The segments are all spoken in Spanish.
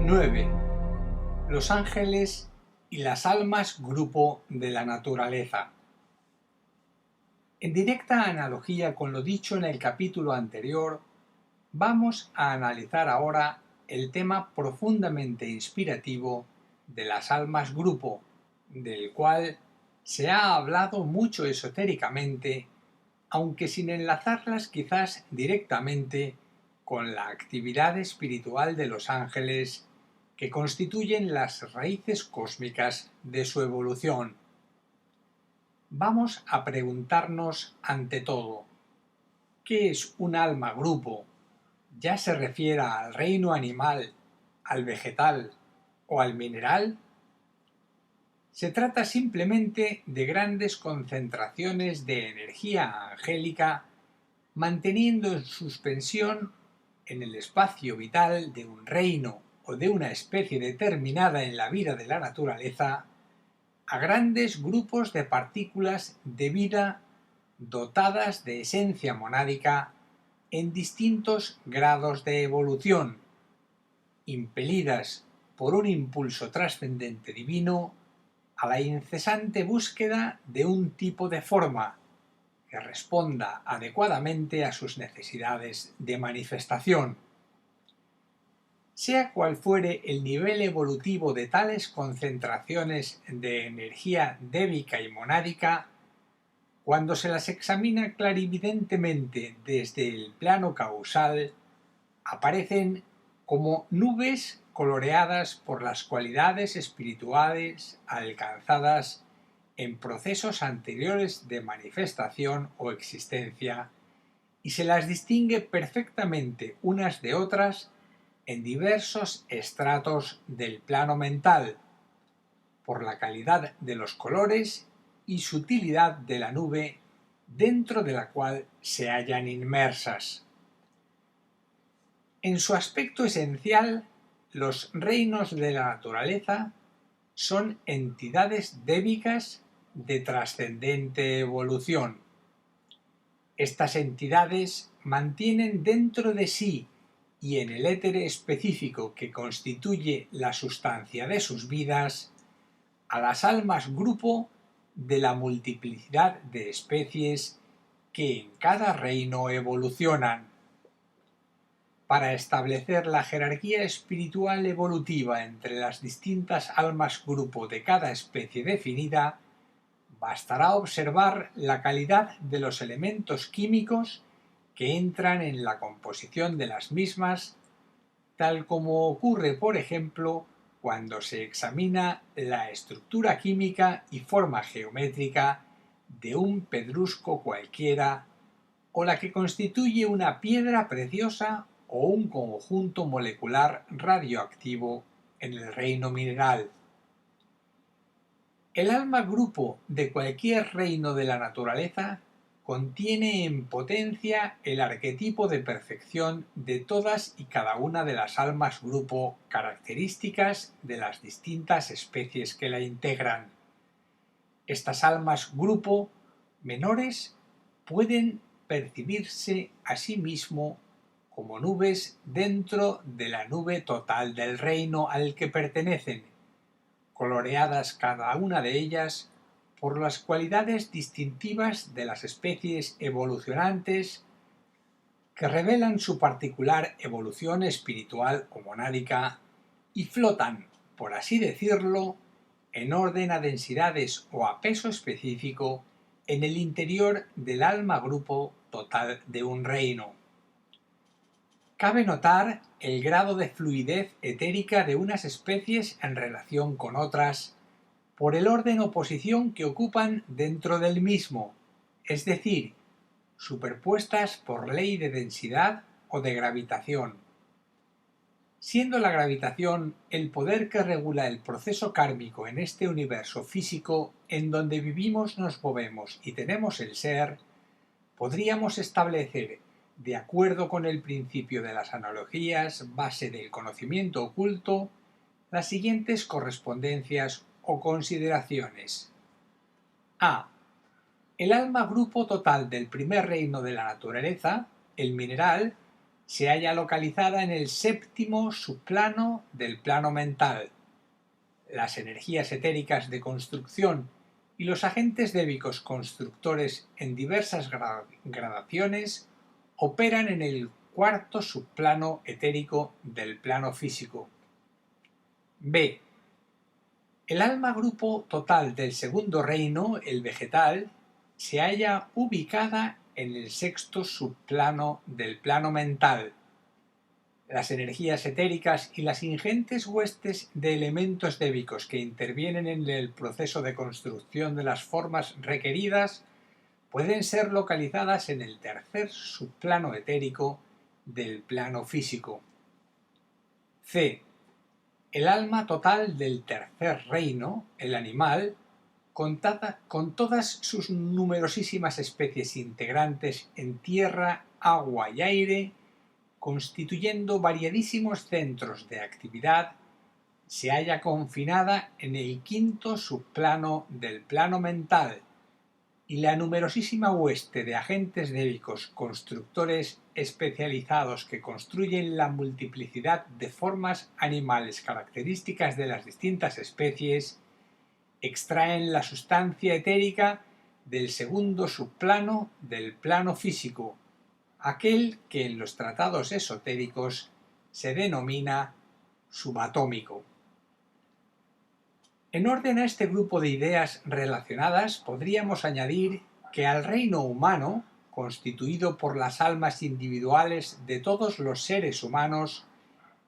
9. Los ángeles y las almas grupo de la naturaleza. En directa analogía con lo dicho en el capítulo anterior, vamos a analizar ahora el tema profundamente inspirativo de las almas grupo, del cual se ha hablado mucho esotéricamente, aunque sin enlazarlas quizás directamente con la actividad espiritual de los ángeles que constituyen las raíces cósmicas de su evolución. Vamos a preguntarnos ante todo, ¿qué es un alma grupo? Ya se refiera al reino animal, al vegetal o al mineral. Se trata simplemente de grandes concentraciones de energía angélica manteniendo en suspensión en el espacio vital de un reino o de una especie determinada en la vida de la naturaleza a grandes grupos de partículas de vida dotadas de esencia monádica en distintos grados de evolución, impelidas por un impulso trascendente divino a la incesante búsqueda de un tipo de forma que responda adecuadamente a sus necesidades de manifestación. Sea cual fuere el nivel evolutivo de tales concentraciones de energía débica y monádica, cuando se las examina clarividentemente desde el plano causal, aparecen como nubes coloreadas por las cualidades espirituales alcanzadas en procesos anteriores de manifestación o existencia, y se las distingue perfectamente unas de otras en diversos estratos del plano mental, por la calidad de los colores y sutilidad de la nube dentro de la cual se hallan inmersas. En su aspecto esencial, los reinos de la naturaleza son entidades débicas de trascendente evolución. Estas entidades mantienen dentro de sí y en el éter específico que constituye la sustancia de sus vidas, a las almas grupo de la multiplicidad de especies que en cada reino evolucionan. Para establecer la jerarquía espiritual evolutiva entre las distintas almas grupo de cada especie definida, bastará observar la calidad de los elementos químicos que entran en la composición de las mismas, tal como ocurre, por ejemplo, cuando se examina la estructura química y forma geométrica de un pedrusco cualquiera, o la que constituye una piedra preciosa o un conjunto molecular radioactivo en el reino mineral. El alma grupo de cualquier reino de la naturaleza contiene en potencia el arquetipo de perfección de todas y cada una de las almas grupo características de las distintas especies que la integran. Estas almas grupo menores pueden percibirse a sí mismo como nubes dentro de la nube total del reino al que pertenecen, coloreadas cada una de ellas por las cualidades distintivas de las especies evolucionantes que revelan su particular evolución espiritual o monádica y flotan, por así decirlo, en orden a densidades o a peso específico en el interior del alma grupo total de un reino. Cabe notar el grado de fluidez etérica de unas especies en relación con otras por el orden o posición que ocupan dentro del mismo, es decir, superpuestas por ley de densidad o de gravitación. Siendo la gravitación el poder que regula el proceso kármico en este universo físico en donde vivimos, nos movemos y tenemos el ser, podríamos establecer, de acuerdo con el principio de las analogías, base del conocimiento oculto, las siguientes correspondencias o consideraciones. A. El alma grupo total del primer reino de la naturaleza, el mineral, se halla localizada en el séptimo subplano del plano mental. Las energías etéricas de construcción y los agentes débicos constructores en diversas gradaciones operan en el cuarto subplano etérico del plano físico. B. El alma grupo total del segundo reino, el vegetal, se halla ubicada en el sexto subplano del plano mental. Las energías etéricas y las ingentes huestes de elementos débicos que intervienen en el proceso de construcción de las formas requeridas pueden ser localizadas en el tercer subplano etérico del plano físico. C. El alma total del tercer reino, el animal, con todas sus numerosísimas especies integrantes en tierra, agua y aire, constituyendo variadísimos centros de actividad, se halla confinada en el quinto subplano del plano mental, y la numerosísima hueste de agentes débicos constructores especializados que construyen la multiplicidad de formas animales características de las distintas especies extraen la sustancia etérica del segundo subplano del plano físico, aquel que en los tratados esotéricos se denomina subatómico. En orden a este grupo de ideas relacionadas, podríamos añadir que al reino humano, constituido por las almas individuales de todos los seres humanos,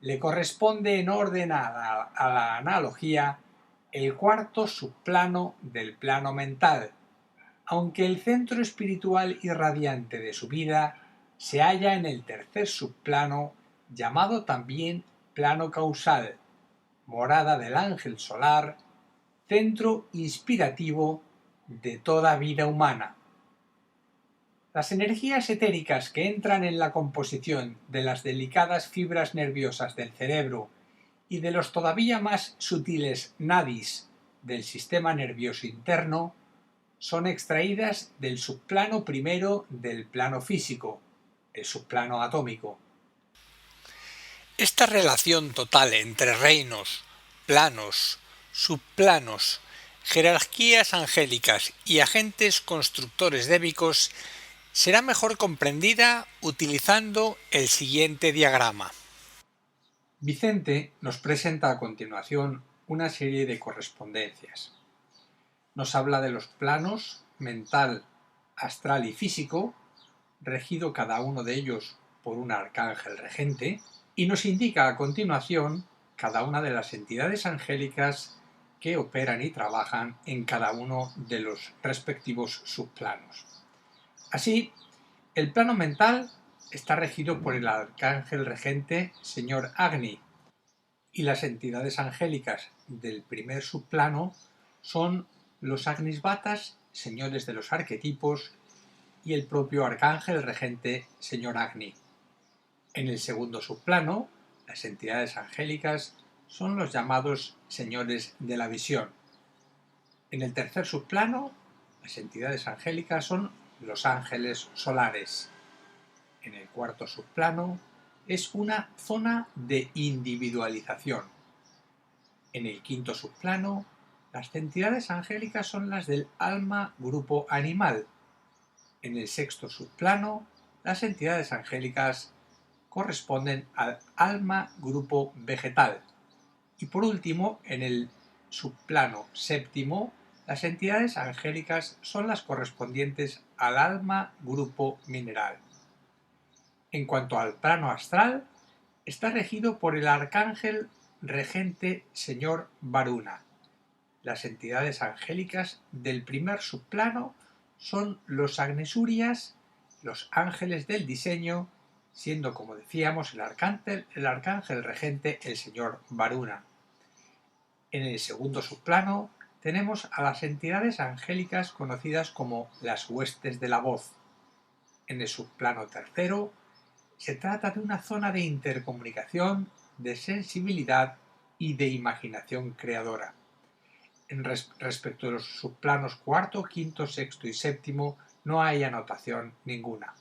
le corresponde en orden a la analogía el cuarto subplano del plano mental, aunque el centro espiritual y radiante de su vida se halla en el tercer subplano, llamado también plano causal, morada del ángel solar, centro inspirativo de toda vida humana. Las energías etéricas que entran en la composición de las delicadas fibras nerviosas del cerebro y de los todavía más sutiles nadis del sistema nervioso interno son extraídas del subplano primero del plano físico, el subplano atómico. Esta relación total entre reinos, planos, subplanos, jerarquías angélicas y agentes constructores débicos será mejor comprendida utilizando el siguiente diagrama. Vicente nos presenta a continuación una serie de correspondencias. Nos habla de los planos mental, astral y físico, regido cada uno de ellos por un arcángel regente, y nos indica a continuación cada una de las entidades angélicas que operan y trabajan en cada uno de los respectivos subplanos. Así, el plano mental está regido por el arcángel regente señor Agni, y las entidades angélicas del primer subplano son los Agnisvatas, señores de los arquetipos, y el propio arcángel regente señor Agni. En el segundo subplano, las entidades angélicas son los llamados señores de la visión. En el tercer subplano, las entidades angélicas son los ángeles solares. En el cuarto subplano es una zona de individualización. En el quinto subplano, las entidades angélicas son las del alma grupo animal. En el sexto subplano, las entidades angélicas corresponden al alma grupo vegetal. Y por último, en el subplano séptimo, las entidades angélicas son las correspondientes al alma grupo mineral. En cuanto al plano astral, está regido por el arcángel regente señor Varuna. Las entidades angélicas del primer subplano son los Agnesurias, los ángeles del diseño, siendo, como decíamos, el arcángel regente el señor Varuna. En el segundo subplano tenemos a las entidades angélicas conocidas como las huestes de la voz. En el subplano tercero se trata de una zona de intercomunicación, de sensibilidad y de imaginación creadora. Respecto de los subplanos cuarto, quinto, sexto y séptimo no hay anotación ninguna.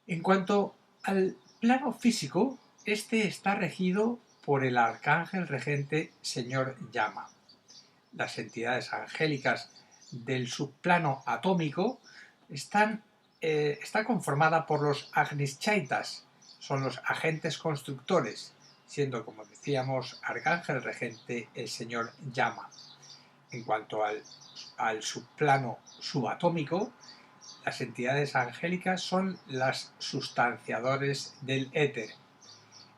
En cuanto al plano físico, este está regido por el arcángel regente señor Yama. Las entidades angélicas del subplano atómico está conformada por los Agnischaitas, son los agentes constructores, siendo, como decíamos, arcángel regente el señor Yama. En cuanto al subplano subatómico, las entidades angélicas son las sustanciadores del éter.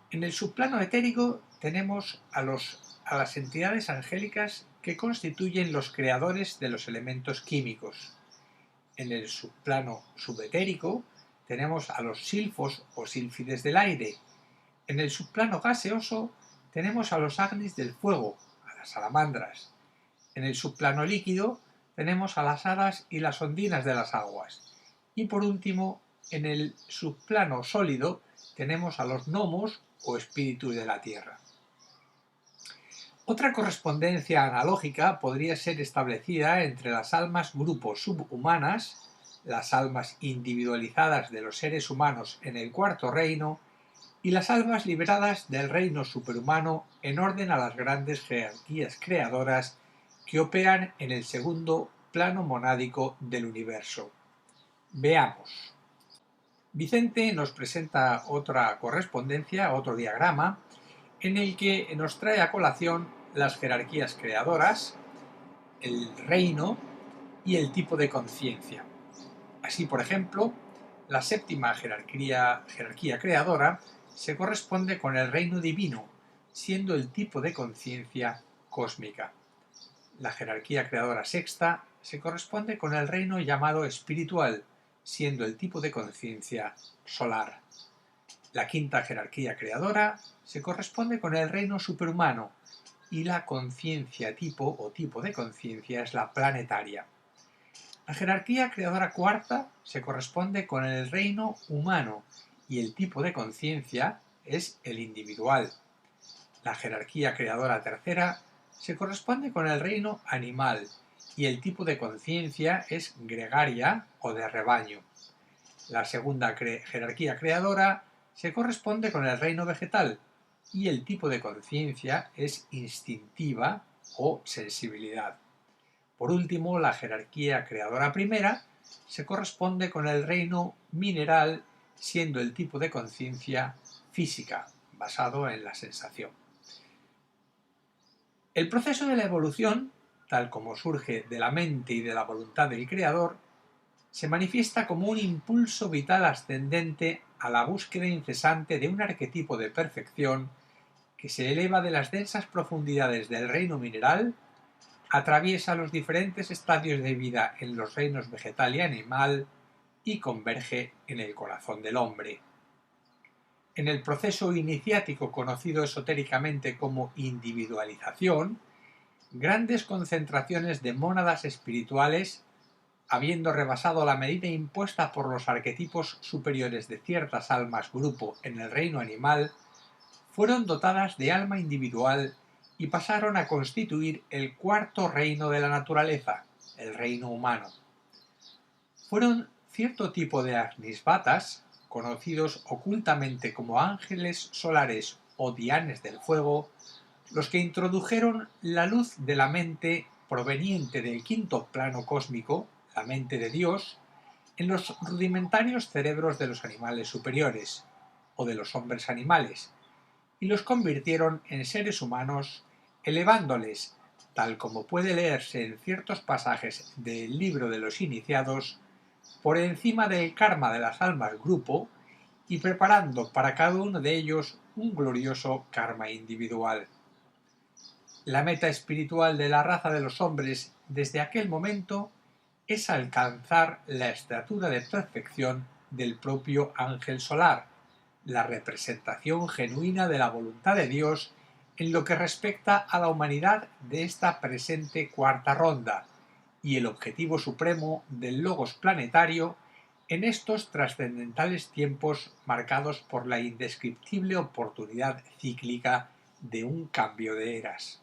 En el subplano etérico tenemos a las entidades angélicas que constituyen los creadores de los elementos químicos. En el subplano subetérico tenemos a los silfos o sílfides del aire. En el subplano gaseoso tenemos a los agnis del fuego, a las salamandras. En el subplano líquido tenemos a las hadas y las ondinas de las aguas. Y por último, en el subplano sólido tenemos a los gnomos o espíritus de la tierra. Otra correspondencia analógica podría ser establecida entre las almas grupo subhumanas, las almas individualizadas de los seres humanos en el cuarto reino, y las almas liberadas del reino superhumano en orden a las grandes jerarquías creadoras que operan en el segundo plano monádico del universo. Veamos. Vicente nos presenta otra correspondencia, otro diagrama, en el que nos trae a colación las jerarquías creadoras, el reino y el tipo de conciencia. Así, por ejemplo, la séptima jerarquía creadora se corresponde con el reino divino, siendo el tipo de conciencia cósmica. La jerarquía creadora sexta se corresponde con el reino llamado espiritual, siendo el tipo de conciencia solar. La quinta jerarquía creadora se corresponde con el reino superhumano y la conciencia tipo o tipo de conciencia es la planetaria. La jerarquía creadora cuarta se corresponde con el reino humano y el tipo de conciencia es el individual. La jerarquía creadora tercera se corresponde con el reino animal y el tipo de conciencia es gregaria o de rebaño. La segunda jerarquía creadora se corresponde con el reino vegetal y el tipo de conciencia es instintiva o sensibilidad. Por último, la jerarquía creadora primera se corresponde con el reino mineral, siendo el tipo de conciencia física, basado en la sensación. El proceso de la evolución, tal como surge de la mente y de la voluntad del creador, se manifiesta como un impulso vital ascendente a la búsqueda incesante de un arquetipo de perfección que se eleva de las densas profundidades del reino mineral, atraviesa los diferentes estadios de vida en los reinos vegetal y animal y converge en el corazón del hombre. En el proceso iniciático conocido esotéricamente como individualización, grandes concentraciones de mónadas espirituales, habiendo rebasado la medida impuesta por los arquetipos superiores de ciertas almas grupo en el reino animal, fueron dotadas de alma individual y pasaron a constituir el cuarto reino de la naturaleza, el reino humano. Fueron cierto tipo de agnisvatas, conocidos ocultamente como ángeles solares o dianes del fuego, los que introdujeron la luz de la mente proveniente del quinto plano cósmico, la mente de Dios, en los rudimentarios cerebros de los animales superiores, o de los hombres animales, y los convirtieron en seres humanos, elevándoles, tal como puede leerse en ciertos pasajes del libro de los iniciados, por encima del karma de las almas grupo y preparando para cada uno de ellos un glorioso karma individual. La meta espiritual de la raza de los hombres desde aquel momento es alcanzar la estatura de perfección del propio ángel solar, la representación genuina de la voluntad de Dios en lo que respecta a la humanidad de esta presente cuarta ronda, y el objetivo supremo del logos planetario en estos trascendentales tiempos marcados por la indescriptible oportunidad cíclica de un cambio de eras.